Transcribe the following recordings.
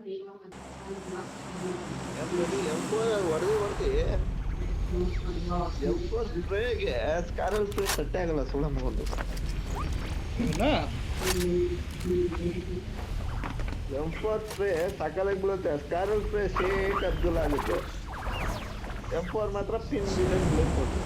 ಹೊಡೆದಿ M4 ಸ್ಪ್ರೇಗೆ ಸ್ಕಾರಲ್ spray ಸಟ್ಟೆ ಆಗಲ್ಲ ಸುಳ್ಳ ಮಗೊಂಡು. M4 spray ಸಕಾಲಾಗಿ ಬೀಳುತ್ತೆ, ಸ್ಕಾರಲ್ ಸ್ಪ್ರೇ ಶೇಕ್ ಅದ್ಗುಲ ಆಗುತ್ತೆ. M4 ಮಾತ್ರ ಪಿನ್ ಬೀಳಂಗ್ ಬೀಳುತ್ತೆ.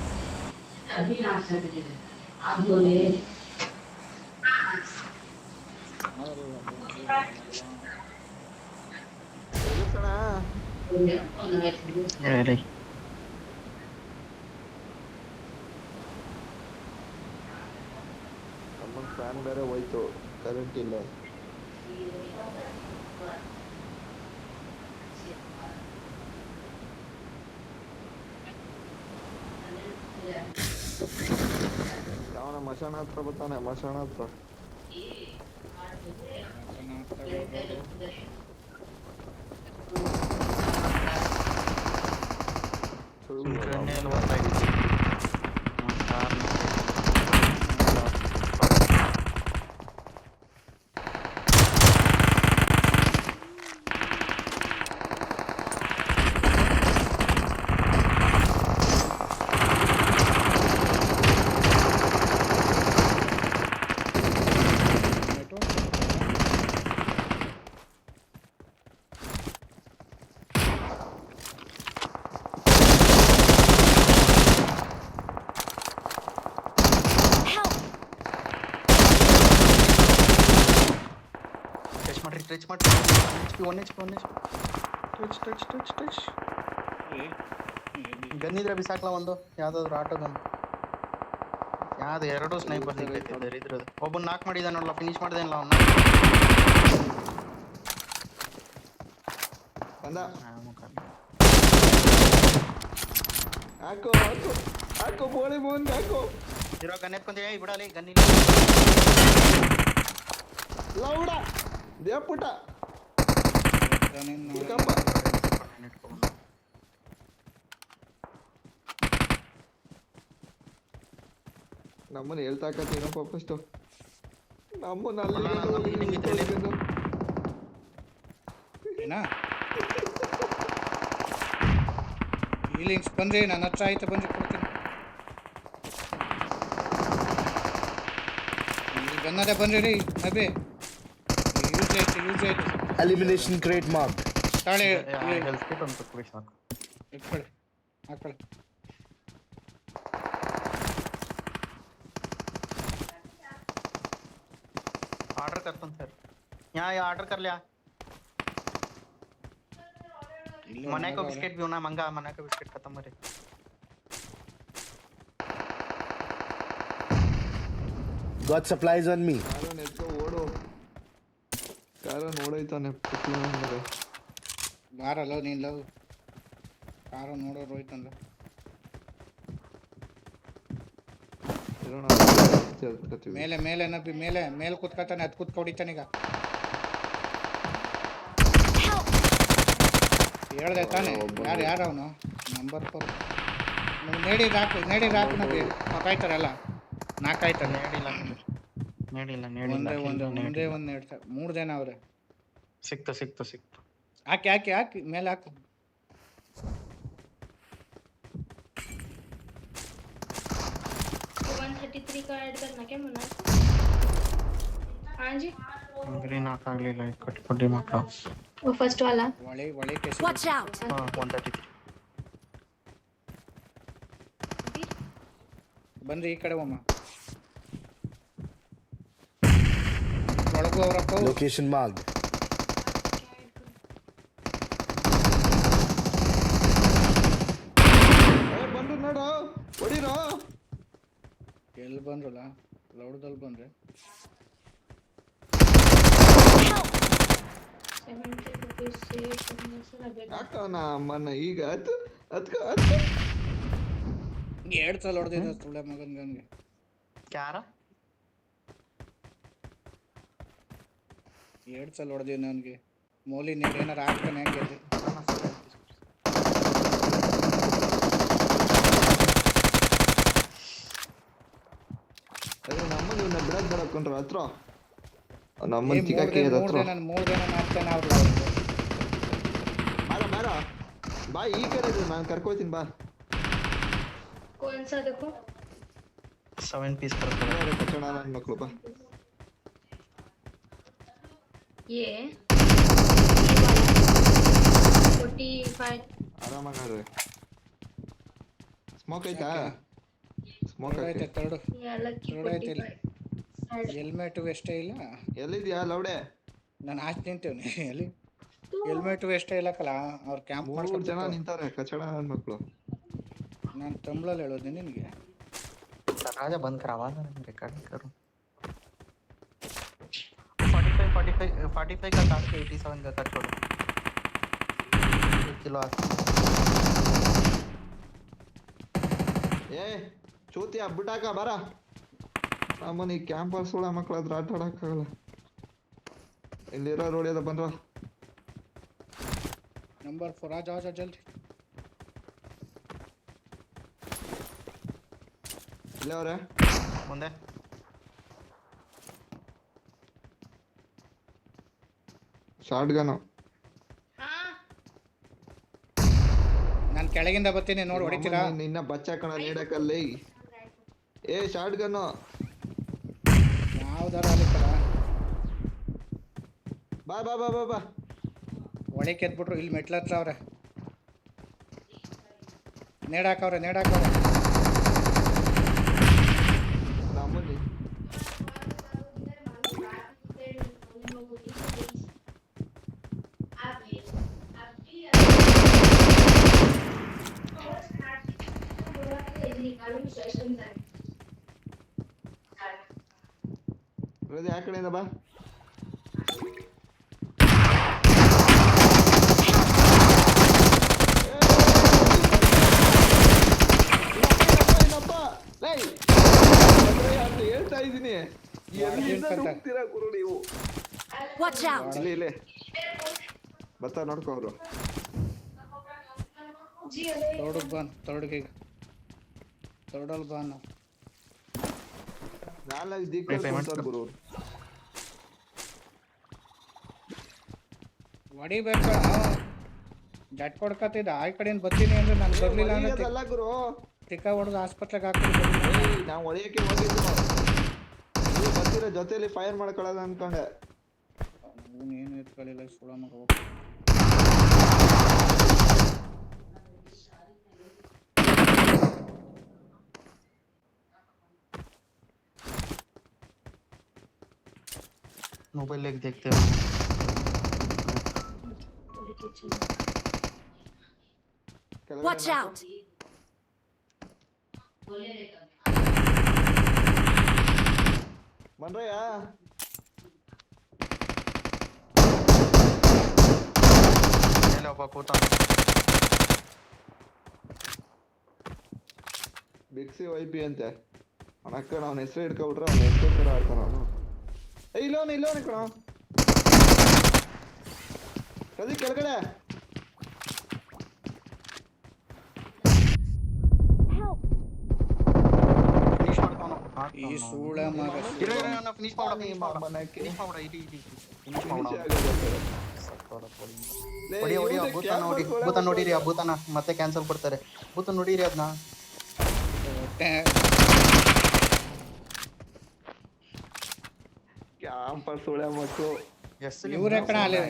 ನಮ್ಮನ್ ಫ್ಯಾನ್ ಬೇರೆ ಹೋಯ್ತು, ಕರೆಂಟ್ ಇಲ್ಲ. ಅವನ ಮಶಾಣ ಹತ್ರ ಬರ್ತಾನೆ, ಮಶಾಣ ಹತ್ರ. ಟಚ್ ಮಾಡಿ ಟಚ್ ಗನ್ ಇದ್ರೆ ಬಿಸಾಕ್ಲ ಒಂದು ಯಾವ್ದಾದ್ರು ಆಟೋ ಗನ್. ಯಾವ್ದು ಎರಡು ಸ್ನೈಪರ್ ಸಿಗ್ತೈತೆ ಇದ್ರದ್ದು. ಒಬ್ಬನ್ ನಾಕ್ ಮಾಡಿದ ನೋಡ್ಲ, ಫಿನಿಶ್ ಮಾಡ್ದೇನಲ್ಲ ಅವನ್ನ. ಹಾಕೋ ಹಾಕೋ ಹಾಕೋ ಬೋಳಿ ಬೋನ್ ಹಾಕೋ. ಇರೋ ಗನ್ ಎತ್ಕೊಂತ ಬಿಡಲಿ, ಗನ್ ಇಲ್ಲ ಲೌಡ ದೇಪುಟ ನಮ್ಮನ್ನ ಹೇಳ್ತಾಕತ್ತೀನಪ್ಪ ಫಸ್ಟು. ನಮ್ಮನ್ನ ಹೀಲಿಂಗ್ಸ್ ಬಂದ್ರೆ ನನ್ನ ಹತ್ರ ಆಯ್ತು, ಬಂದು ಕೊಡ್ತೀನಿ. ಗನ್ನದ ಬಂದ್ರಿ ಅಬೇ, ಯೂಸ್ ಆಯ್ತು. Elimination crate mark. ತಾಳೆ ಹೆಲ್ತ್ ಕಿಟ್ ಅಂತ ಕೊಡಿ ಸಾಕು. ಇಟ್ಕೊಳ್ಳಿ, ಹಾಕೊಳ್ಳಿ. ऑर्डर करता हूँ सर, यहाँ ये ऑर्डर कर लिया. मना को बिस्किट भी होना मंगा, मना का बिस्किट खत्म हो रहे. Got supplies on me. ಕಾರನ್ ಎತ್ಕೊ ಓಡು. ಕಾರನ್ ಓಡೋಯ್ತಾನೆ ಅಂದ್ರೆ ಬಾರಲ್ಲ ನೀನ್ ಲವ್ ಕಾರು ನೋಡೋ ರೋಯ್ತಂದ. ಮೇಲೆ ಮೇಲೆ ನಬ್ಬಿ ಮೇಲೆ ಕೂತ್ಕೊತಾನೆ, ಅದು ಕೂತ್ಕೊ ಹೊಡಿತಾನೆ. ಈಗ ಹೇಳ್ದೆ ತಾನೆ ಯಾರು ಅವನು ನಂಬರ್ 4 ನೇಡಿ ರಾಕು ನಬ್ಬಿ ಕಾಯ್ತಾರಲ್ಲ. ನಾಕಾಯ್ತಲ್ಲ ನೇಡಿಲ್ಲ ಒಂದೇ ಒಂದು 3 ಜನ ಅವ್ರೆ. ಸಿಕ್ತು ಹಾಕಿ ಮೇಲೆ ಹಾಕು. का ऐड करना क्या मुन्ना? हाँ जी ग्रीन ಆಗಲಿಲ್ಲ, ಕಟ್ಕೊಡಿ ಮಕ್ಕಳು. वो फर्स्ट वाला ಒಳೆ ಕೇಸ್. वॉच आउट 133 ಬಂದ್ರಿ ಈ ಕಡೆ ಒಮ್ಮ ಒಳಗೂ ಅವರಪ್ಪ. Location mark. ಬಂದು ನೋಡು, ಹೊಡಿರೋ. ಎಲ್ಲಿ ಬಂದ್ರಲ್ಲ, ಲೌಡದಲ್ಲಿ ಬಂದ್ರೆ. ಹಾಕೋಣ ಅಮ್ಮನ ಈಗ 2 ಸಲ ಹೊಡೆದಿದ್ದ ಸುಳ್ಳೆ ಮಗನ್ ಗನ್ಗೆ. ಯಾರ 2 ಸಲ ಹೊಡೆದಿದ್ದ ನನಗೆ. ಮೌಲಿ ನೀರು ಏನಾರು ಹಾಕ್ತಾನೆ ಹೆಂಗೆ ಅದು. ನಮ್ಮನ್ನ ಇವನ್ನ ಬಿಡಕ್ ಬರಕೊಂಡ್ರ ಹತ್ರ ನಮ್ಮನ್ನ ಚಿಕ್ಕಕ್ಕೆ ಹತ್ರ 3 ಜನ ಮಾಡ್ತಾನೆ ಅವ್ರು. ಬಾ ಈ ಕಡೆ ಇರು, ನಾನು ಕರ್ಕೋತೀನಿ ಬಾ. कौन सा देखो 7 ಪೀಸ್ ಕರ್ಕೊಂಡು ಬೇರೆ ಕಚ್ಚಡ ನನ್ನ ಮಕ್ಕಳು ಬಾ. ये 45 ಆರಾಮಾಗಿ ಆಡ್ರಿ. ಸ್ಮೋಕ್ ಐತಾ? ಸ್ಮೋಕ್ ಐತೆ ಐತೆ. ತರ್ಡು ये अलग की थोड़ा ही तेल। 45 ಹೆಲ್ಮೆಟ್ ವೆಸ್ಟೇ ಇಲ್ಲ. ಎಲ್ಲಿದ್ಯಾ ಲೌಡೆ? ನಾನು ಆಚೆ ನಿಂತೇವನಿ ಎಲ್ಲಿ ಹೆಲ್ಮೆಟ್ ವೆಸ್ಟೇ ಇಲ್ಲಕ್ಕಲ್ಲ ಅವ್ರು ಕ್ಯಾಂಪ್ 3 ಜನ ಮಾಡ್ಕೊಂಡು ನಿಂತಾರೆ ಕಚ್ಚಡ ನನ್ನ ಮಕ್ಕಳು. ನಾನು ತಮಿಳಲ್ಲಿ ಹೇಳೋದು ನಿನಗೆ. राजा बंद करवा दे रिकॉर्डिंग करूं 45 का काट के 87 का कट छोड़ो 1 किलो ಏ ಚೋತಿ ಬಿಟ್ಟಾಕ ಬರ. ನಮ್ಮನೆ ಕ್ಯಾಂಪಸ್ ಒಳ ಮಕ್ಕಳ ಹತ್ರ ಆಟ ಆಡಕ್ಕಾಗಲ್ಲ. ಇಲ್ಲಿರೋ ರೋಡಿಯದ ಬಂದ್ರ नंबर 4 आ जाओ जल्दी. ಇಲ್ಲೇ ಅವ್ರೆ. ಮುಂದೆ ಶಾರ್ಟ್ ಗನ್. हां ನಾನು ಕೆಳಗಿಂದ ಬರ್ತೀನಿ ನೋಡಿ ಹೊಡಿತೀರಾ? ನಿನ್ನ ಬಚ್ಚ ಕಣ ನೀಡಕಲ್ಲಿ. ಏ ಶಾರ್ಟ್ ಗನ್ ಯಾವ್ದಾರ ಅಲ್ಲಿಕ್ಕಲ್ಲ ಬಾ ಬಾ ಬಾ ಬಾ ಬಾ. ಒಳಕ್ಕೆ ಎದ್ಬಿಟ್ರು ಇಲ್ಲಿ ಮೆಟ್ಲ ಹತ್ರ ಅವ್ರೆ. ನೇಡಾಕವ್ರೆ ನಮ್ಮಲ್ಲಿ ರಜೆ ಆ ಕಡೆಯಿಂದ ಬಾ. ಹೇಳ್ತಾ ಇದೀನಿ ಎಲ್ಲಿಂದ ನುಗ್ತೀರಾ ಗುರು ನೀವು. Watch out! ಇಲ್ಲಿ ಬರ್ತಾ ನೋಡ್ಕೊ ಅವರು. ತೋಡಕ್ ಬಾನ್ ತೋಡಗೆ ತೋಡಲ್ ಬಾನ್ ನಾಲ್ಕು ದಿಕ್ಕ ಗುರು. ಹೊಡಿಬೇಕು ಜಟ್ ಕೊಡ್ಕತ್ತಿದ್ದ ಆ ಕಡೆಯಿಂದ ಬರ್ತೀನಿ ಅಂದ್ರೆ ನಾನು ಬರ್ಲಿಲ್ಲ ಅಂದ್ರೆ ಅಲ್ಲ ಗುರು, ತಿಕ್ಕ ಹೊಡೆದು ಆಸ್ಪತ್ರೆಗೆ ಹಾಕ್ತೀನಿ. ನಾವು ಹೊಡೆಯಕ್ಕೆ ಹೋಗಿದ್ದು. ನೀವು ಬರ್ತೀರ ಜೊತೆಲಿ ಫೈರ್ ಮಾಡ್ಕೊಳ್ಳೋದು ಅನ್ಕೊಂಡೆ. ಏನು ಇಟ್ಕೊಳ್ಳಿಲ್ಲ ಸುಳ ಮಗ. मोबाइल लेके देखते हो Watch out! ಬಂದ್ರಯ್ಯ हेलो पापूता ಬಿಕ್ಸಿ ವೈಪಿ ಅಂತೆ ಅವನ ಅಕ್ಕ. ಅವನ ಹೆಸರು ಹಿಡ್ಕೊಬಿಟ್ರೆ ಅವನ ಹೆಸರು ತರ ಆಡ್ತಾನ ಅವನು. ಇಲ್ಲೋನ ಕಣ ಕದಿ ಕೆಳಗಡೆ. ಫಿನಿಶ್ ಮಾಡ್ತಾನ ಈ ಸೂಳ ಮಗ ಇರೋ ಫಿನಿಶ್ ಮಾಡ ಫಿನಿಶ್ ಮಾಡ ಇಡಿ ಫಿನಿಶ್ ಹೊಡಿ ಭೂತ ನೋಡಿರಿ ಆ ಭೂತನ ಮತ್ತೆ ಕ್ಯಾನ್ಸಲ್ ಕೊಡ್ತಾರೆ. ಭೂತ ನೋಡಿರಿ ಅದನ್ನ ಕ್ಯಾಂಪರ್ ಸುಳೆ ಮಕ್ಕಳು. ಇವ್ರೆ ಕಣ ಅಲ್ಲಿ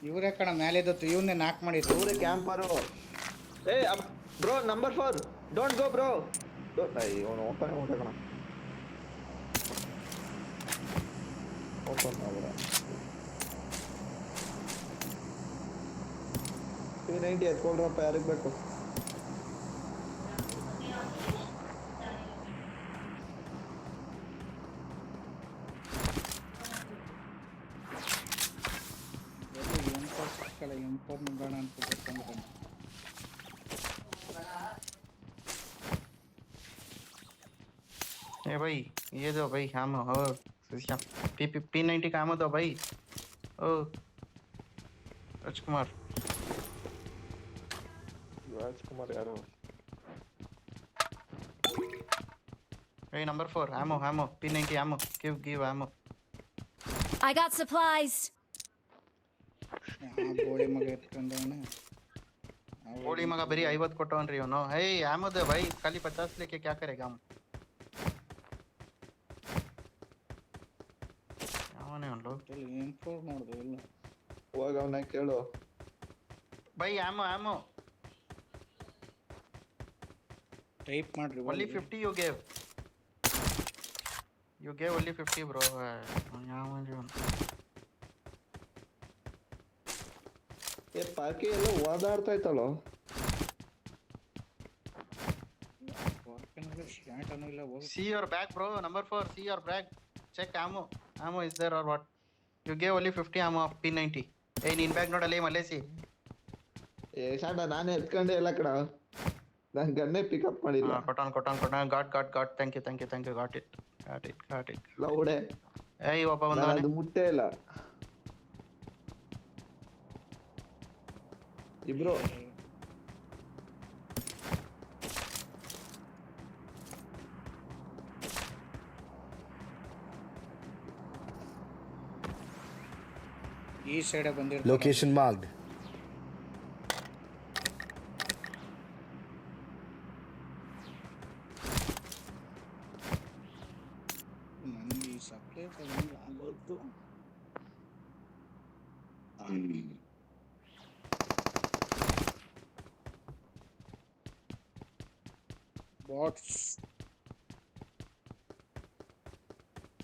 ಇವ್ರೆ ಕಣ ಮೇಲೆ ಇದ್ದತ್ತು ಇವನ್ನೇ ನಾಕ್ ಮಾಡಿತ್ತು. ಇವ್ರೆ ಕ್ಯಾಂಪರು. ಏ bro number 4 don't go bro. ಇವನು ಓಪನ್ ಉಂಟೆ ಕಣ. ಓಪನ್ ಮಾಡ್ರ P90 ಎತ್ಕೊಳ್ರಪ್ಪ ಯಾರಿಗೆ ಬೇಕು. ಎಂಪರ್ ಮುಂದಾಣ ಅನ್ಕೋಬೇಕು. ए भाई ये दो भाई हम हो सिस्टम P90 काम दो भाई. ओ राजकुमार ಯಾರು? hey number 4 ammo P90 ammo give ammo. I got supplies. ಬೋಳಿ ಮಗ ಎತ್ಕೊಂಡವನೆ गोली मगा बरी 50 ಕೊಟ್ಟವನ್ರಿ ಇವನು ಏ ಅಹಮದ್ भाई खाली 50 लेके क्या करेगा हम ಅವನೇ ಅವನು ಇಂಪ್ರೂವ್ ನೋಡ್ದೆ ಇಲ್ಲ ಹೋಗ ಅವನ ಕೇಳು भाई ammo ಟೈಪ್ ಮಾಡ್ರಿ only 50 you gave only 50 bro ಯಾವನ್ರಿ ಅವನು ಏ ಪಾಕಿ ಎಲ್ಲ ಓದಾಡ್ತಾ ಇತ್ತಲ್ಲೋ ಶಾಟನೂ ಇಲ್ಲ ಹೋಗಿ see your back bro number 4 see your back check ammo is there or what you gave only 50 ammo of P90 hey ನೀನ್ ಬ್ಯಾಗ್ ನೋಡಲ್ಲ ಮಲೇಸಿ ಏ ಶಾಟ ನಾನೇ ಎತ್ಕೊಂಡೆ ಇಲ್ಲ ಕಣ ನಾನು ಗನ್ನೇ ಪಿಕಪ್ ಮಾಡಿಲ್ಲ ಕೊಟ್ಟಾನ got thank you got it ಲೌಡೆ ಏಯ್ ಒಬ್ಬ ನಾನು ಬಂದವನೇ ಅದು ಮುಟ್ಟೇ ಇಲ್ಲ ಇಬ್ರು ಈ ಸೈಡ್ ಬಂದಿರ್ತಾರೆ Location marked. ನನಗೆ ಈ ಸಪ್ಲೈ ಆಗೋದು ಬಾಟ್ಸ್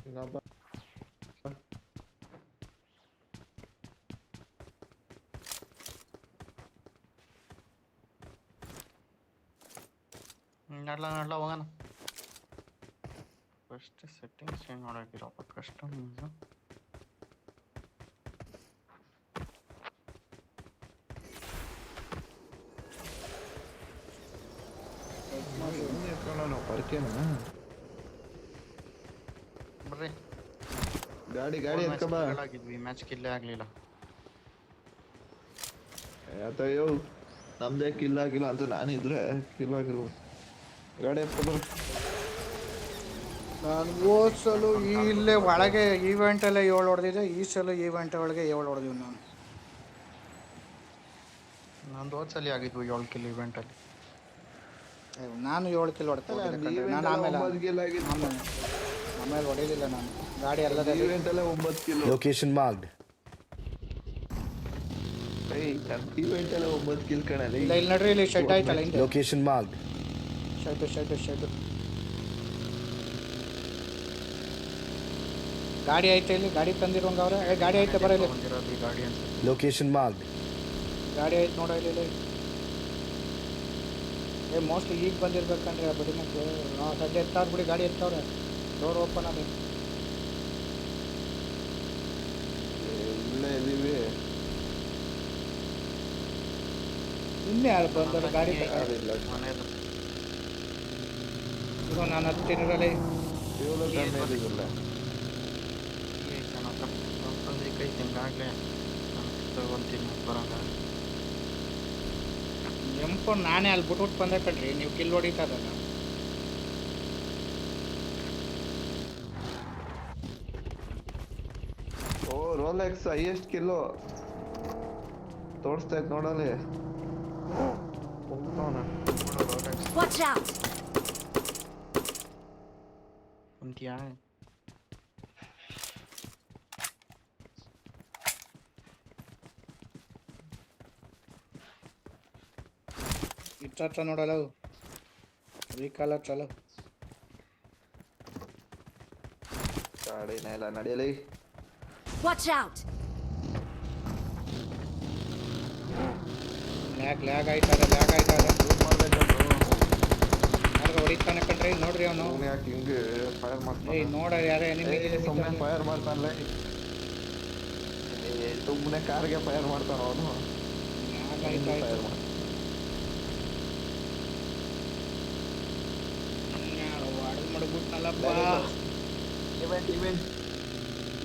ಇನ್ನೊಬ್ಬ ನಡ್ಲ ಹೋಗೋಣ ಫಸ್ಟ್ ಸೆಟ್ಟಿಂಗ್ಸ್ ಚೇಂಜ್ ಮಾಡಾಕಿರಪ್ಪ ಕಸ್ಟಮ್ ಪರ್ಕೆನಾ ಬರ್ರಿ ಗಾಡಿ ಎತ್ಕೊಂಬ ಆಗಿದ್ವಿ ಮ್ಯಾಚ್ ಕಿಲ್ಲೇ ಆಗ್ಲಿಲ್ಲ ಅಯ್ಯೋ ನಮ್ದೇ ಕಿಲ್ ಆಗಿಲ್ಲ ಅಂತ ನಾನಿದ್ರೆ ಕಿಲ್ ಆಗಿಲ್ಲ ಗಾಡಿ ಎತ್ಕೊಂಬ ನಾನು ಹೋದ ಸಲ ಇಲ್ಲೇ ಒಳಗೆ ಈವೆಂಟಲ್ಲೇ 7 ಹೊಡೆದಿದ್ದೆ ಈ ಸಲ ಈವೆಂಟ್ ಒಳಗೆ 7 ಹೊಡೆದಿವಿ ನಾನು ನಂದು ಹೋದ್ಸಲಿ ಆಗಿದ್ವು 7 ಕಿಲ್ ಇವೆಂಟಲ್ಲಿ ನಾನು 7 ಕಿಲ್ ಹೊಡ್ತೀನಿ ನಾನು ಆಮೇಲೆ ಹೊಡೆಯಲಿಲ್ಲ ನಾನು ಗಾಡಿ ಎಲ್ಲದಲ್ಲಿ ಈವೆಂಟ್ ಅಲ್ಲೇ 9 ಕಿಲೋ Location marked. ಈವೆಂಟ್ ಅಲ್ಲೇ 9 ಕಿಲ್ ಕಣಲ್ಲಿ ಇಲ್ಲ ಇಲ್ಲಿ ನಡ್ರಿ ಇಲ್ಲಿ ಶೆಡ್ ಆಯ್ತಲ್ಲ ಹಿಂದೆ Location marked. ಶೆಡ್ ಗಾಡಿ ಐತೆ ಇಲ್ಲಿ ಗಾಡಿ ತಂದಿರೋಂಗ ಅವ್ರೆ ಏ ಗಾಡಿ ಐತೆ ಬರ ಇಲ್ಲಿ ಬಂದಿರೋದು ಈ ಗಾಡಿ ಅಂತ Location marked. ಗಾಡಿ ಐತೆ ನೋಡ ಇಲ್ಲಿ ಏ ಮೋಸ್ಟ್ಲಿ ಈಗ ಬಂದಿರ್ಬೇಕಂದ್ರೆ ಬಡಿ ಮಕ್ಕಳು ಸಡ್ಡೆ ಎತ್ತಾರ ಬಿಡಿ ಗಾಡಿ ಎತ್ತವ್ರೆ ಡೋರ್ ಓಪನ್ ಅದೇ ಇಲ್ಲೇ ಇದೀವಿ ಇನ್ನೇ ಯಾರು ಬಂದರು ಗಾಡಿ ಯಾರಿಲ್ಲ ಮನೆಯದು ಇದು ನಾನು ಹತ್ತಿರಲ್ಲಿ ಇವ್ರು ಕಮ್ಮಿ ಇದಿಲ್ಲ ಕೈ ತಿಂಗಾಗಲೇ ತಗೊಂತೀನಿ ಬರೋಂಗ ಎಂಪು ನಾನೇ ಅಲ್ಲಿ ಬಿಟ್ಬಿಟ್ಟು ಬಂದೆ ಕಣ್ರಿ ನೀವು ಕಿಲ್ ಹೊಡಿತಾ ಇದ್ದಲ್ಲ ಓ ರೋಲೆಕ್ಸ್ ಹೈಯೆಸ್ಟ್ ಕಿಲ್ಲೋ ತೋರಿಸ್ತಾ ಇತ್ತು ನೋಡಲಿ Watch out! ಕುಂತಿಯಾ ಇತ್ತ ನೋಡಲ್ಲ ವೀಕಲ್ಲ ಚಲೋ ಗಾಡಿನ ಎಲ್ಲ ನಡೆಯಲಿ Watch out! ಲ್ಯಾಗ್ ಆಯ್ತದ ಯಾರು ಹೊಡಿತಾನೆ ಕಣ್ರಿ ನೋಡ್ರಿ ಅವನು ಅವ್ನು ಯಾಕೆ ಹಿಂಗೆ ಫೈರ್ ಮಾಡ್ತಾನೆ ಏಯ್ ನೋಡ ಯಾರೇ ಸುಮ್ಮನೆ ಫೈರ್ ಮಾಡ್ತಾನಲ್ಲ ಸುಮ್ಮನೆ ಕಾರ್ಗೆ ಫೈರ್ ಮಾಡ್ತಾನ ಅವನು ಫೈರ್ ಮಾಡ್ತಾನೆ ಮಡಗ್ಬಿಟ್ನಲ್ಲಪ್ಪ ಇವೆಂಟ್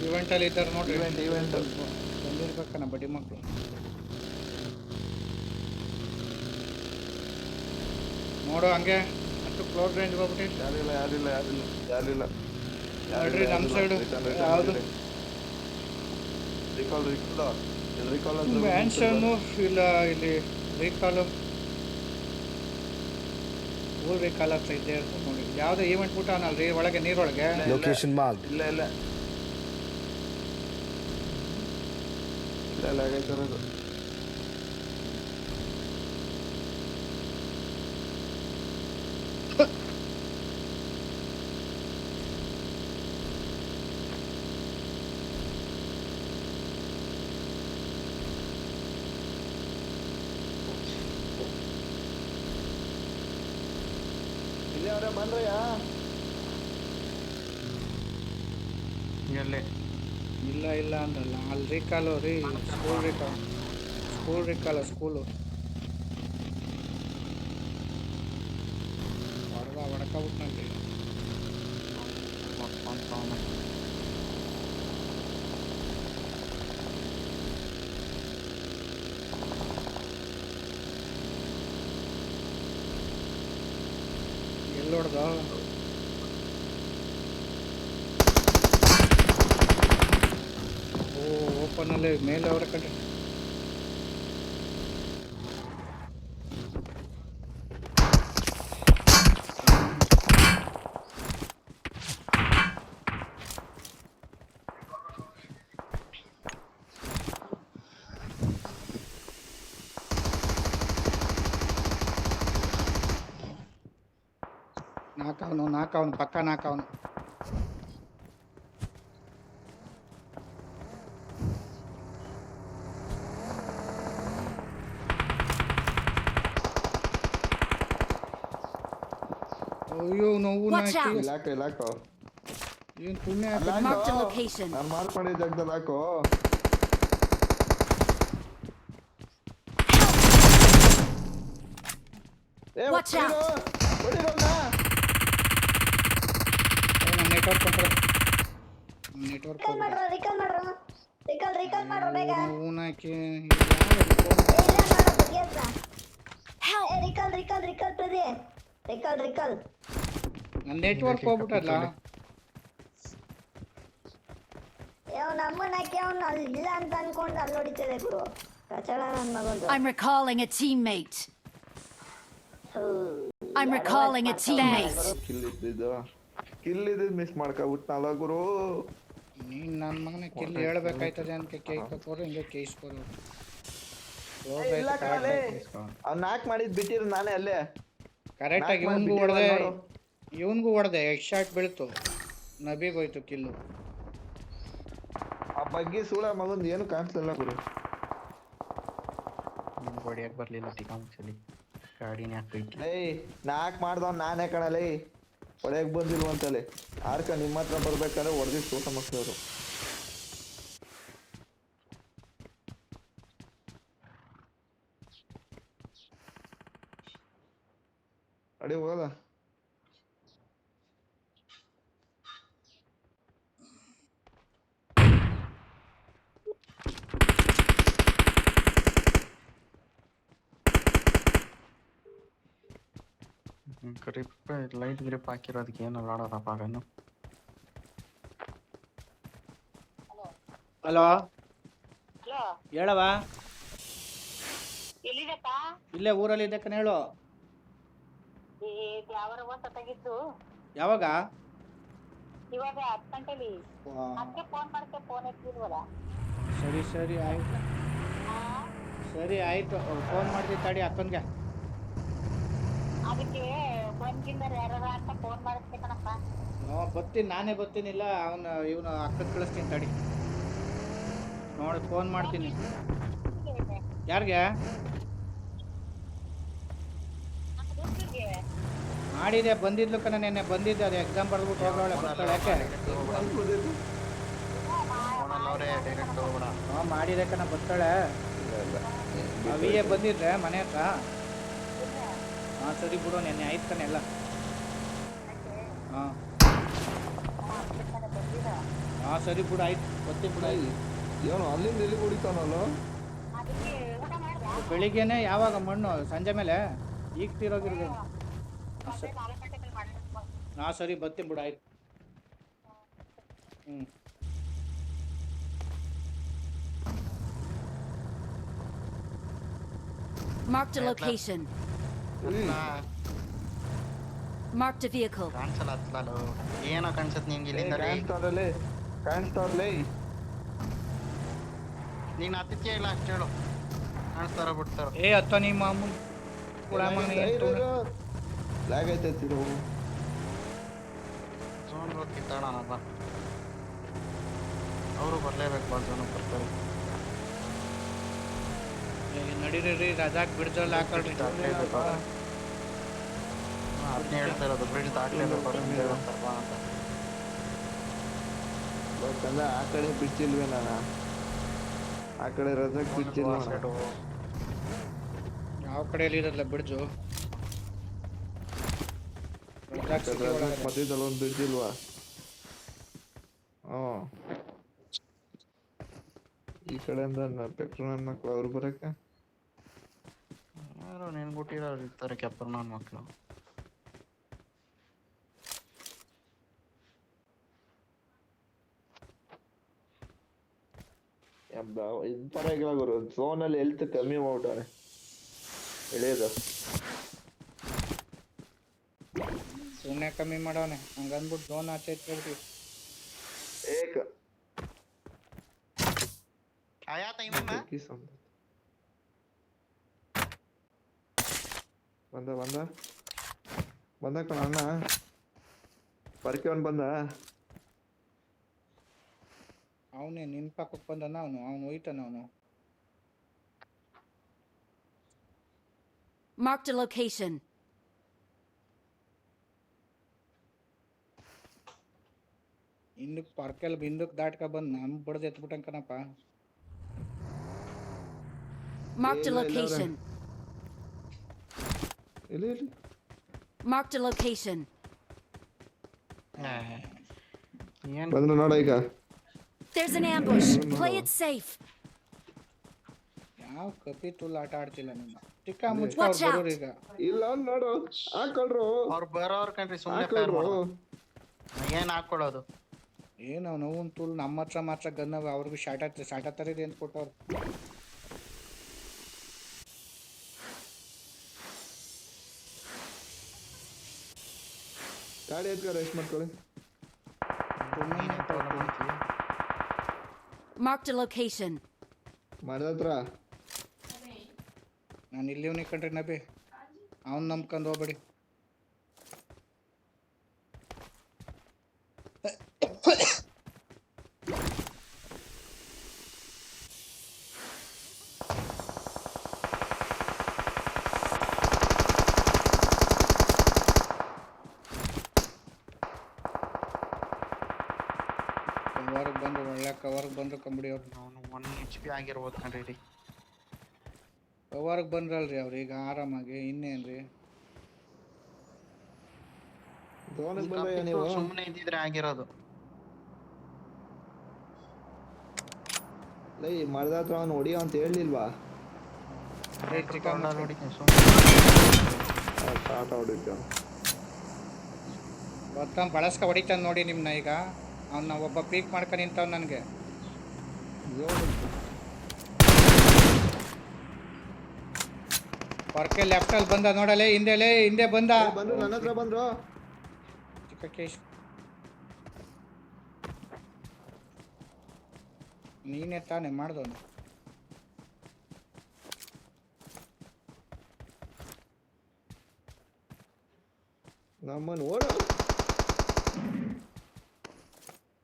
ಇವೆಂಟಲ್ಲಿ ಇದ್ದಾರೆ ನೋಡ್ರಿ ಇವೆಂಟ್ ಬಂದಿರ್ಬೇಕಣ್ಣ ಬಡ್ಡಿ ಮಕ್ಕಳು ನೋಡು ಹಂಗೆ ಅಷ್ಟು ಕ್ಲೋಸ್ ರೇಂಜ್ ಹೋಗ್ಬಿಟ್ಟು ಯಾರಿಲ್ಲ ನೋಡ್ರಿ ನಮ್ಮ ಸೈಡು ಯಾವುದು ರಿಕಾಲ್ ಮ್ಯಾನ್ಷನ್ನು ಇಲ್ಲ ಇಲ್ಲಿ ರೀಕಾಲು ಊರ್ ಕಾಲ ಹತ್ರ ಇದ್ದೇ ಇರ್ತದೆ ನೋಡಿ. ಯಾವುದೋ ಈವೆಂಟ್ ಬಿಟ್ಟವನಲ್ರಿ ಒಳಗೆ ನೀರೊಳಗೆ. Location marked. ಇಲ್ಲ ಇಲ್ಲ ಇಲ್ಲ ಆಗೈತೆ ಇರೋದು. ಇಲ್ಲಿ ಅವರೇ ಬಂದ್ರಯ್ಯ. ಎಲ್ಲೇ ಇಲ್ಲ ಇಲ್ಲ ಅಂದ್ರಲ್ಲ ಅಲ್ಲಿ ರೀಕಾಲು ರೀ, ಸ್ಕೂಲ್ ರೀಕಾಲು ಸ್ಕೂಲು ಹೊಡ್ಕೊಬಿಟ್ನಲ್ಲಿ. ಎಲ್ಲಿ ಹೊಡ್ದ? ಓಪನ್ ಅಲ್ಲೇ ಮೇಲೆ ಅವರ ಕಡೆ. ನಾಕವನು ಪಕ್ಕ ನಾಕವನು. ಅಯ್ಯೋ ನೋವು Watch out. ಇಲಾಖೆ ಇಲಾಖೋ ಏನು ಪುಣ್ಯ ಆಯ್ತು. Marked a location. ನಾನು ಮಾರ್ಕೊಂಡಿದ್ದ ಜಾಗದಲ್ಲಿ ಹಾಕೋ. Watch out. ನನ್ನ ನೆಟ್ವರ್ಕ್ ಕಂಟ್ರೋಲ್ ನೆಟ್ವರ್ಕ್ ನೋವುನಾಕಿ ನನ್ನ ನೆಟ್ವರ್ಕ್ ಹೋಗ್ಬಿಟ್ಟಲ್ಲ. ಇಲ್ಲ ಅಂತ ಅನ್ಕೊಂಡು ಅಲ್ಲಿ ಹೊಡಿತದೆ ಗುರು. ಕಚಡ ನನ್ನ ಮಗಂದು. I'm recalling a teammate. I'm recalling a teammate. Kill ಇದ್ದಿದ್ದು ಮಿಸ್ ಮಾಡ್ಕೊಬಿಟ್ನಲ್ಲ ಗುರು. ನೀನು ನನ್ನ ಮಗನ ಕಿಲ್ಲಿ ಹೇಳ್ಬೇಕಾಯ್ತದೆ ಅಂತ ಕೇಳ್ಕೊರು ಹಿಂಗೆ ಕೇಯಿಸ್ಕೊರು. ಅವ್ನು ನಾಕ್ ಮಾಡಿದ್ ಬಿಟ್ಟಿರು ನಾನೇ ಅಲ್ಲೇ ಕರೆಕ್ಟಾಗಿ ಇವನ್ಗೂ ಹೊಡೆದೆ ಎಕ್ಸ್ ಶಾಟ್ ಬೀಳ್ತು, ನಬಿಗೆ ಹೋಯ್ತು ಕಿಲ್ಲು. ಆ ಬಗ್ಗೆ ಸೂಳ ಮಗಂದು ಏನು ಕಾಣಿಸ್ಲಿಲ್ಲ ಗುರು. ಹೊಡಿಯಕ್ಕೆ ಬರಲಿಲ್ಲ ಟಿಕಾಂಕ್ಸಲ್ಲಿ ಗಾಡಿನೇ ಹಾಕೈತಿ. ಏಯ್ ನಾಕ್ ಮಾಡ್ದವ್ ನಾನೇ ಕಣಲೇ, ಹೊಡೆಯಕ್ ಬಂದಿಲ್ವಂತಲೇ. ಆರ್ಕ ನಿಮ್ಮ ಹತ್ರ ಬರ್ಬೇಕಾದ್ರೆ ಹೊಡೆದಿಟ್ಟು ಊಟ ಮಕ್ಕಳವರು. ಅಡಿ ಹೋಗಲ್ಲ. ಗ್ರಿಪ್ ಲೈಟ್ ಗ್ರಿಪ್ ಹಾಕಿರೋದಕ್ಕೆ ಏನು ಆಡೋದಪ್ಪ ಆಗನ್ನು. ಹಲೋ ಹೇಳವ. ಎಲ್ಲಿದಪ್ಪ? ಇಲ್ಲೇ ಊರಲ್ಲಿ ಇದ್ದಕ್ಕನ ಹೇಳು. ಯಾವರ ತೆಗಿದ್ದು ಯಾವಾಗ? ಇವಾಗ 10 ಗಂಟೆಲಿ. ಅದಕ್ಕೆ ಫೋನ್ ಮಾಡ್ಕೆ ಫೋನ್ ಎತ್ತಿಲ್ವಲ್ಲ. ಸರಿ ಸರಿ ಆಯ್ತು, ಸರಿ ಆಯ್ತು. ಫೋನ್ ಮಾಡ್ತೀನಿ ತಡಿ ಅಕ್ಕನ್ಗೆ. ಅದಕ್ಕೆ ಬಂದಿಂದ ಯಾರು ಅಂತ ಫೋನ್ ಮಾಡಿಸ್ತೆ ಕಣಪ್ಪ. ಬರ್ತೀನಿ, ನಾನೇ ಬರ್ತೀನಿಲ್ಲ ಇವನು ಅಕ್ಕನ ಕಳಿಸ್ತೀನಿ ತಡಿ. ನೋಡಿ ಫೋನ್ ಮಾಡ್ತೀನಿ. ಯಾರಿಗೆ ಮಾಡಿದೆ? ಬಂದಿದ್ಲು ಕಣ ನೆನ್ನೆ ಬಂದಿದ್ದೆ. ಅದು ಎಕ್ಸಾಮ್ ಬರ್ದ್ಬಿಟ್ಟು ಹೋಗೋಳೆ, ಬರ್ತಾಳೆ. ಯಾಕೆ ಮಾಡಿದೆ ಕಣ, ಬರ್ತಾಳೆ. ಅವಿಯೇ ಬಂದಿದ್ರೆ ಮನೆ ಹತ್ರ. ಹಾಂ ಸರಿ ಬಿಡು, ನೆನ್ನೆ ಆಯ್ತು ಕಣ ಎಲ್ಲ. ಹಾಂ ಹಾಂ ಸರಿ ಬಿಡು, ಆಯ್ತು ಬರ್ತೀನಿ ಬಿಡು. ಆಯ್ತು ಏನು ಅಲ್ಲಿಂದ ಎಲ್ಲಿ ಕುಡಿತಾನಲ್ಲ? ಬೆಳಿಗ್ಗೆನೆ ಯಾವಾಗ ಮಣ್ಣು? ಸಂಜೆ ಮೇಲೆ ಈಗ ತೀರೋಗಿರ್ಬೋದು. ಹಾಂ ಸರಿ ಬರ್ತೀನಿ ಬಿಡು, ಆಯ್ತು. ಹ್ಞೂ Marked a location. Marked a vehicle. ಕಾಣಿಸಲ್ಲ ಹತ್ಲಾಲು ಏನೋ ಕಾಣಿಸತ್ ನಿಂಗೆ ಇಲ್ಲಿಂದ ರೀ ಕಾಣಿಸ್ತಾವ್ರಲ್ಲೇ ನೀನ್ ಹತ್ತಿದ್ಯಾ ಇಲ್ಲ ಅಷ್ಟು ಹೇಳು ಕಾಣಿಸ್ತಾರ ಬಿಡ್ತಾರ ಏ ಹತ್ತೋ ನೀ ಮಾಮೂಲಿ ಕೂಡ ಲ್ಯಾಗ್ ಐತೈತಿ ಝೋನ್ ಕಿತ್ತಾಡೋಣಪ್ಪ ಅವರು ಬರ್ಲೇಬೇಕು ಬಾ ಝೋನ್ ಬರ್ತಾರೆ ನಡೀರಿ ರಜಾಕ್ ಬಿಡ್ಜಲ್ಲಿ ಹಾಕೊಳ್ರಿ ಅದನ್ನೇ ಹೇಳ್ತಾ ಇರೋದು ಬ್ರಿಡ್ಜ್ ದಾಟ್ಲೇಬೇಕು ಬಾ ಅಂತ ಗೊತ್ತಂದ್ರೆ ಆ ಕಡೆ ಬಿಡ್ತಿಲ್ವೇ ನಾನು ಆ ಕಡೆ ರಜಾಕ್ ಬಿಡ್ತಿಲ್ವ ಯಾವ ಕಡೆಯಲ್ಲಿ ಇರಲ್ಲ ಬಿಡ್ಜು ರಜಾಕ್ ಸಿಟಿ ಒಳಗಡೆ. ಮಧ್ಯದಲ್ಲಿ ಒಂದು ಬಿಡ್ತಿಲ್ವಾ ಈ ಕಡೆಯಿಂದ ಪೆಟ್ರೋಲ್ ನನ್ನ ಮಕ್ಳು ಅವ್ರು ಬರಕ್ಕೆ ಯಾರು ನೆನ್ಗುಟ್ಟಿರೋರು ಇರ್ತಾರೆ ಕೆಪ್ಪರ್ ನನ್ನ ಮಕ್ಕಳು ಪರವಾಗಿಲ್ಲ ಗುರು ಝೋನಲ್ಲಿ ಹೆಲ್ತ್ ಕಮ್ಮಿ ಮಾಡ್ಬಿಟ್ಟಾರೆ ಎಳೆಯೋದು ಸುಮ್ಮನೆ ಕಮ್ಮಿ ಮಾಡೋನೆ ಹಂಗಂದ್ಬಿಟ್ಟು ಝೋನ್ ಆಚೆ ಇಟ್ಕೊಳ್ತೀವಿ ಏಕ ಆಯಾ ಟೈಮ್ ಬಂದ ಕಣ ಅಣ್ಣ ಪರ್ಕೆ ಬಂದ ಅವನೇ ನಿನ್ ಪಕ್ಕಕ್ಕೆ ಬಂದನ ಅವನು ಹೋಯ್ತಾನ ಅವನು Marked a location. ಹಿಂದಕ್ಕೆ ಪಾರ್ಕೆಲ್ ಹಿಂದಕ್ಕೆ ದಾಟ್ಕ ಬಂದು ನಮ್ ಬಡ್ದು ಎತ್ಬಿಟ್ಟಂಕನಪ್ಪ Marked a Ella, location. ಇಲ್ಲಿ Marked a location. ಏನ್ ಬಂದ್ರು ನೋಡ ಈಗ There's an ambush. Play it safe. ಯಾವ ಕಪಿ ತುಲ್ ಆಟ ಆಡ್ತಿಲ್ಲ ನಿಮ್ಮ ಚಿಕ್ಕ ಮುಚ್ಕ Watch out. ಬರೋರು ಈಗ ಇಲ್ಲ ನೋಡು ಹಾಕೊಳ್ರು ಅವ್ರು ಬರೋರ್ ಕಂಡ್ರಿ ಸುಮ್ಮನೆ ಹಾಕೊಳ್ರು ಏನ್ ಹಾಕೊಳ್ಳೋದು ಏನು ನೋವು ತುಲ್ ನಮ್ಮ ಹತ್ರ ಮಾತ್ರ ಗನ್ನವ ಅವ್ರಿಗೂ ಶಾಟ ತರಿದೆ ಅಂತ ಕೊಟ್ಟವ್ರು ಗಾಡಿ ಎತ್ಕೊ ರೆಸ್ಟ್ ಮಾಡ್ಕೊಳ್ಳಿ Marked a location. ಮರದ ಹತ್ರ ನಾನು ಇಲ್ಲಿ ಕಂಡ್ರಿ ನಬಿ ಅವ್ನು ನಂಬ್ಕೊಂಡು ಹೋಗ್ಬೇಡಿ ಕವರ್ಗೆ ಬಂದು ಒಳ್ಳೆ ಕವರ್ಗೆ ಬಂದ್ರು ಕಂಬಿಡಿ ಅವ್ರು ಅವನು 1 HP ಆಗಿರ್ಬೋದು ಕಣ್ರಿ ಕವರ್ಗೆ ಬಂದ್ರಲ್ರಿ ಅವ್ರು ಈಗ ಆರಾಮಾಗಿ ಇನ್ನೇನ್ರಿ ಝೋನಿಗೆ ಬಂದ ನೀವು ಸುಮ್ಮನೆ ಇದ್ದಿದ್ರೆ ಆಗಿರೋದು ಲೈ ಮರದ ಹತ್ರ ಅವನು ಹೊಡಿಯೋ ಅಂತ ಹೇಳಿಲ್ವಾ ಚಿಕ್ಕ ನೋಡಿ ಸ್ಟಾರ್ಟ್ ಹೊಡಿತ ಗೊತ್ತ ಬಳಸ್ಕ ಹೊಡಿತಾನೆ ನೋಡಿ ನಿಮ್ನ ಈಗ ಅವ್ನ ಒಬ್ಬ ಪೀಕ್ ಮಾಡ್ಕೊಂಡು ನಿಂತವ್ ನನಗೆ ಪರ್ಕೆ ಲೆಫ್ಟಲ್ಲಿ ಬಂದ ನೋಡಲೇ ಹಿಂದೆ ಬಂದ ಬಂದ್ರು ನನ್ನ ಹತ್ರ ಬಂದ್ರು ಚಿಕ್ಕ ಕೇಶ್ ನೀನೇ ತಾನೇ ಮಾಡ್ದವನು ನಮ್ಮನ್ನು ಓಡ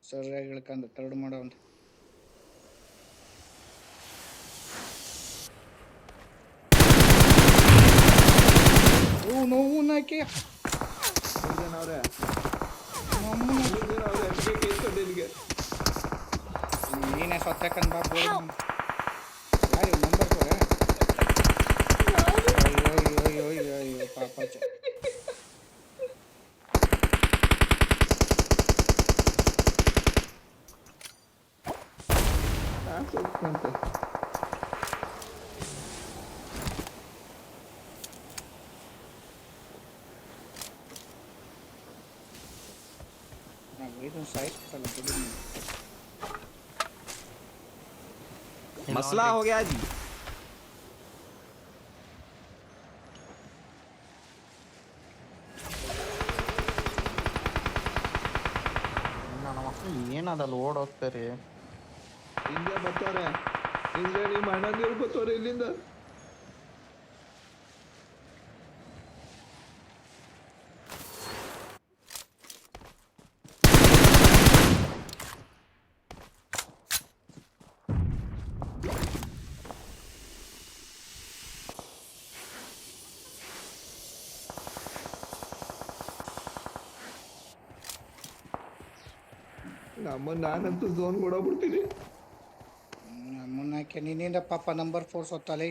ಸರಿಯಾಗಿ ಇಳ್ಕೊಂಡು ತರ್ಡ್ ಮಾಡೋನು ನೋವು ನಾಕಿ ಅವ್ರೆ ನಮ್ಮನ್ನ ನೀನೇ ಸತ್ತಕಂಡ್ ಬಾ ಬೋಲ್ ಯಾರು ನಂಬರ್ ಕೊಡ ಅಯ್ಯೋ ಪಾಪ ಇದೊಂದು ಸಾಯ್ತಲ್ಲ ಬಿಡಿ मसला हो गया जी ಏನದಲ್ಲ ಓಡ್ ಹೋಗ್ತಾರೆ. ಹಿಂದೆ ಬರ್ತಾರೆ, ಹಿಂದೆ ನಿಮ್ಮ ಅಣ್ಣಂದಿರು ಬರ್ತಾರೆ ಇಲ್ಲಿಂದ. ನಾನಂತೂ ಝೋನ್ ಕೊಡೋಗ್ಬಿಡ್ತೀನಿ. ನಮ್ಮನ್ನಕ್ಕೆ ನಿನ್ನಿಂದ ಪಾಪ ನಂಬರ್ 4 ಸೊತ್ತಲೆ.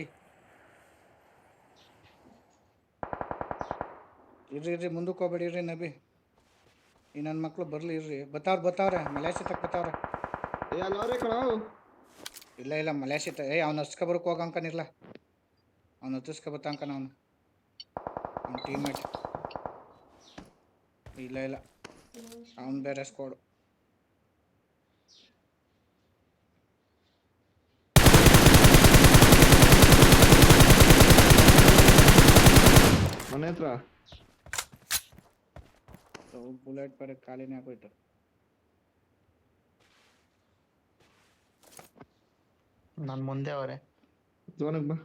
ಇರ್ರಿ ಮುಂದಕ್ಕೆ ಹೋಗ್ಬೇಡಿ ಇರ್ರಿ ನಬಿ. ಈ ನನ್ನ ಮಕ್ಳು ಬರ್ಲಿ ಇರ್ರಿ. ಬತ್ತಾವ್ರೆ ಮಲೇಷಿಯ ತಕ್ಕ ಬತ್ತಾವ್ರೆ. ಎಲ್ಲವ್ರೆ ಕಣ. ಇಲ್ಲ ಮಲೇಷಿಯ ಅವ್ನು ಹಸ್ಕ ಬರೋಕೆ ಹೋಗಂಕನಿಲ್ಲ. ಅವ್ನು ಹತ್ತಿಸ್ಕ ಬತ್ತಂಕನ ಅವನು ಅವ್ನ ಟೀಮೇಟ್. ಇಲ್ಲ ಅವನು ಬೇರೆ ಸ್ಕ್ವಾಡು. ಮನೆ ಹತ್ರ ಬುಲೆಟ್ ಬೇರೆ ಖಾಲಿನೇ ಆಗೋಯ್ತು. ನನ್ ಮುಂದೆ ಅವರೇ. ಝೋನಿಗೆ ಬಾ.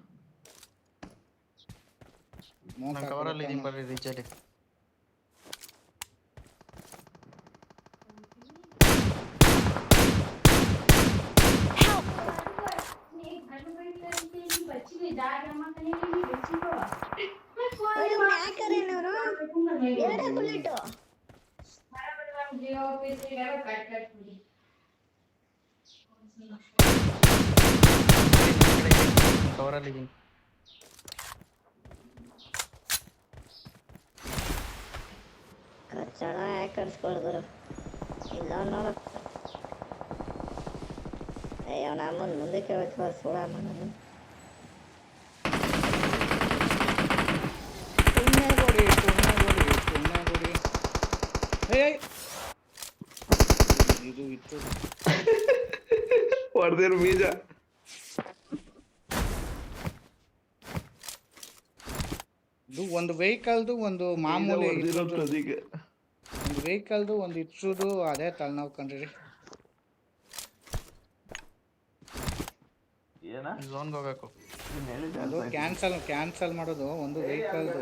ನಾನು ಕವರಲ್ಲಿ ಇದೀನಿ ಬರ್ರಿ ರೀಚಲ್ಲಿ. ಕವರಲ್ಲಿ ಇದೀನಿ. ಚೆನ್ನಾಗಿ ಕರ್ಸ್ಕೊಳ್ದರು. ಇಲ್ಲ ನೋಡ ಅವನ ಅಮ್ಮನ ಮುಂದಕ್ಕೆ ಹೋಯ್ತು ಸುಳ ಮಣ್ಣು. ಇದು ಇತ್ತು ಹೊಡೆದಿರು ಬೀಜ. ಇದು ಒಂದು ವೆಹಿಕಲ್ದು ಒಂದು ಮಾಮೂಲಿ ಅದಕ್ಕೆ ಒಂದು ವೆಹಿಕಲ್ದು ಒಂದು ಇಟ್ಸುದು ಅದೇ ತಲೆನೋವು ಕಂಡ್ರಿ. ಝೋನ್ಗೆ ಹೋಗ್ಬೇಕು. ಅದು ಕ್ಯಾನ್ಸಲ್ ಮಾಡೋದು ಒಂದು ವೆಹಿಕಲ್ದು.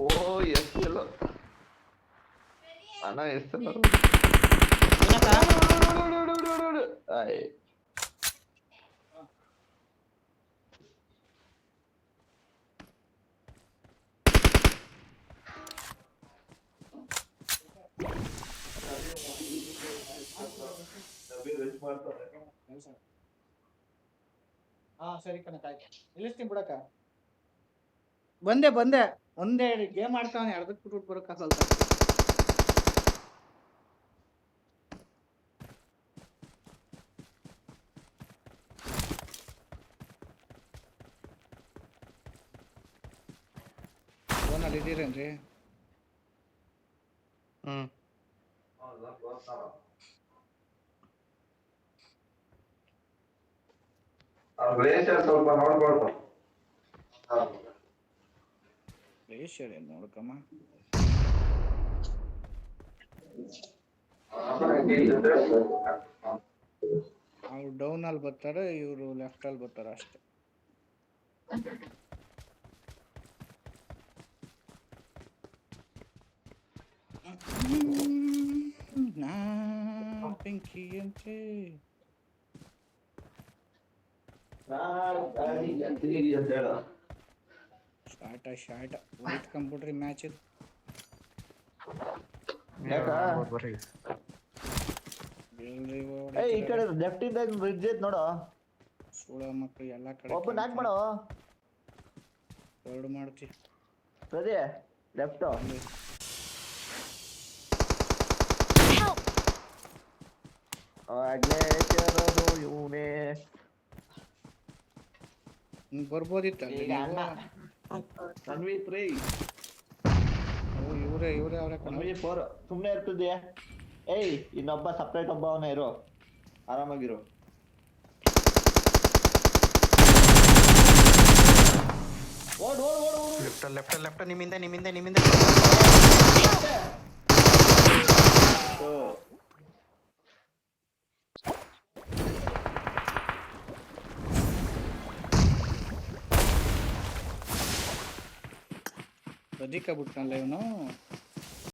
ಓ ಎಷ್ಟೆಲ್ಲ ಅಣ್ಣ ಎಷ್ಟೆಲ್ಲ ಸರಿ ಕಣಕ್ಕ ಆಯ್ತು. ನಿಲ್ಲಿಸ್ತೀನಿ ಬಿಡಕ್ಕ. ಬಂದೆ ಒಂದೇ ಗೇಮ್ ಆಡ್ತಾವನೆ ಅರ್ಧಕ್ಕೆ ಬಿಟ್ಬಿಟ್ಟು ಬರೋಕ್ಕಾಗಲ್ಲ. ಫೋನಲ್ಲಿ ಇದ್ದೀರೇನ್ರಿ? ಸ್ವಲ್ಪ ನೋಡ್ಕೊಳ್ತು. ಗ್ಲೇಷಿಯರ್ ಏನು ನೋಡ್ಕಮ್ಮ. ಅವ್ರು ಡೌನ್ ಅಲ್ಲಿ ಬರ್ತಾರೆ, ಇವರು ಲೆಫ್ಟ್ ಅಲ್ಲಿ ಬರ್ತಾರೆ ಅಷ್ಟೇ. ಬೆಂಕಿ ಅಂತೆ ಶಾರ್ಟ ವೈಟ್ ಕಂಪ್ಯೂಟರ್ ಮ್ಯಾಚ್ ಇದು. ಬರ್ರಿ ಈ ಕಡೆ ಲೆಫ್ಟ್ ಇಂದ ಬ್ರಿಡ್ಜ್ ಐತ್ ನೋಡು. ಸುಳ ಮಕ್ಕಳು ಎಲ್ಲ ಕಡೆ ಒಬ್ಬ ನಾಕ್ ಮಾಡೋ. ಎರಡು ಮಾಡ್ತಿ ಸರಿ ಲೆಫ್ಟ್. ಇವನೇ ಬರ್ಬೋದಿತ್ತ ಇವ್ರೆ ಅವ್ರೆ ಸುಮ್ನೆ ಇರ್ತಿದ್ಯಾ? ಏಯ್ ಇನ್ನೊಬ್ಬ ಸಪ್ರೇಟ್ ಒಬ್ಬ ಅವನೇ ಇರು. ಆರಾಮಾಗಿರು. ಓಡ್ ಓಡ್ ಓಡ್ ಓಡ್. ಲೆಫ್ಟ್ ನಿಮ್ಮಿಂದ ಓ, ಬದಿಕ ಬಿಟ್ನಲ್ಲ ಇವನು.